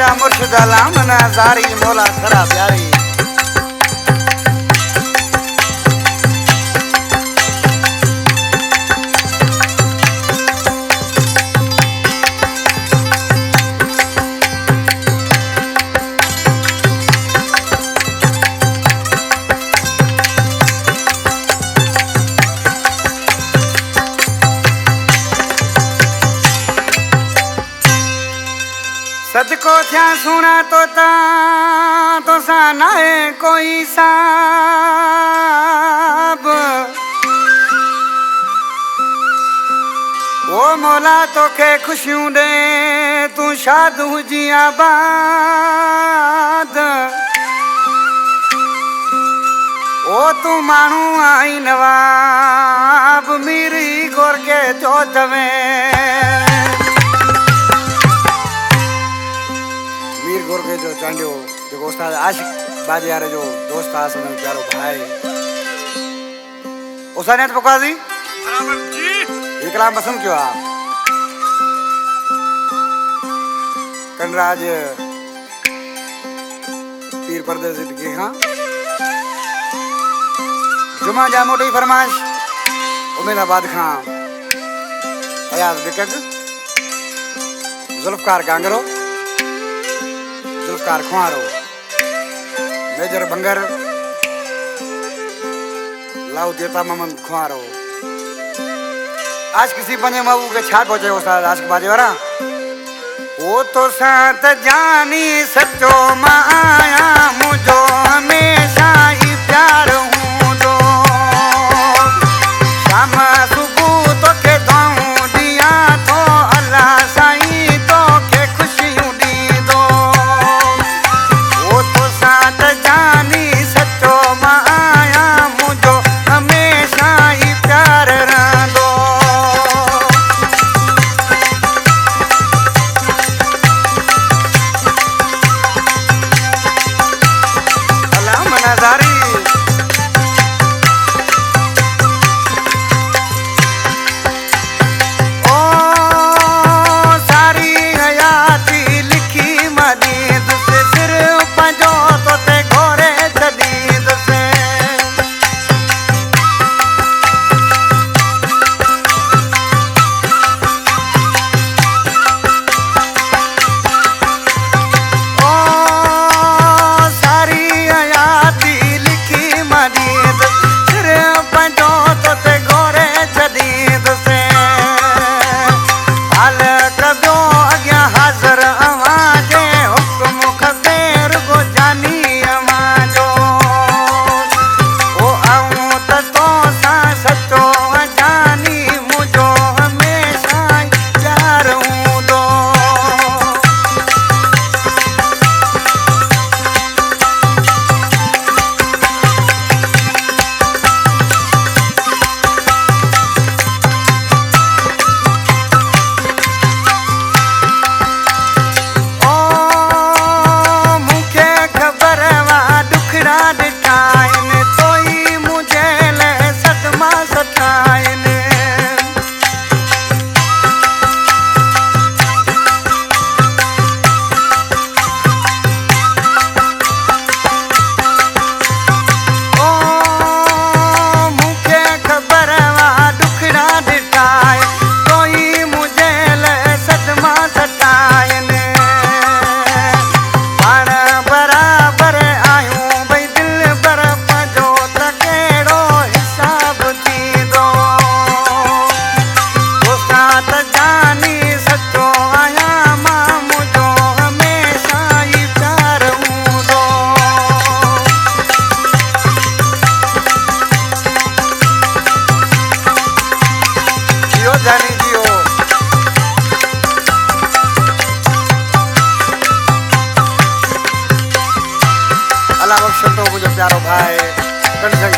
मेरा मुर्शिद लामना जारी मौला खड़ा प्यारी। सदको थिया सुना तो सा नाए कोई साब। ओ मौला तोखे खुशियों दे तू शाद हुजी आबाद। ओ तू मानू आई नवाब मीरी गोर के चौथ में गोर के जो चांडियो जो उस्ताद आशिक बाजी यार जो दोस्त आसन प्यारो भाई उस्ताद ने पका दी बराबर जी। ये कलाम पसंद क्यों आप कनराज पीर पर्दे से के हाँ जुमा जा मोटी फरमाइश उमेदाबाद खां अयाज बिकट जुल्फकार गांगरो जुल्फकार खुआरो मेजर बंगर लाउ देता मोहम्मद खुआरो। आज किसी बने माबू के छा पहुंचे उस्ताद आज के बाजे वाला वो तो साथ जानी सच्चो माया मुझो हमेशा ही प्यार हूँ दो शाम सुबह तो के दूं दिया तो अल्लाह साईं तो के खुशियों दी दो। वो तो साथ जानी सच्चो माया मुझो हमेशा ही प्यार दो। नजारी ओ सारी हयाती लिखी मदीद से सिर पंजो तो ते घोरे जदीद से ओ सारी हयाती लिखी मदीद सिर पंजो तो ते घोरे जदीद से हाल कदो अग्या हाज़र अवाजे हुक्म खबेर गो जानी अमाजो ओ आऊं तो सा सच्चो जानी मुझो हमेशा प्यार हूं दो। ओ मुखे खबर वा दुखड़ा दिखाइन तोई मुझे ले सदमा सताइन। ओ मुखे खबर वा दुखड़ा दिखाइन तोई मुझे ले सदमा सताइन। पाण बराबर आयूं भई दिल पर पंजो त कहिड़ो हिसाब थींदो। उस्ताद जानी सचो आहियां मां मुझो हमेशा ही प्यार हूंदो। जियो जानी जियो अल्लाह बख्शो तो मुझे प्यारो भाई कंसंग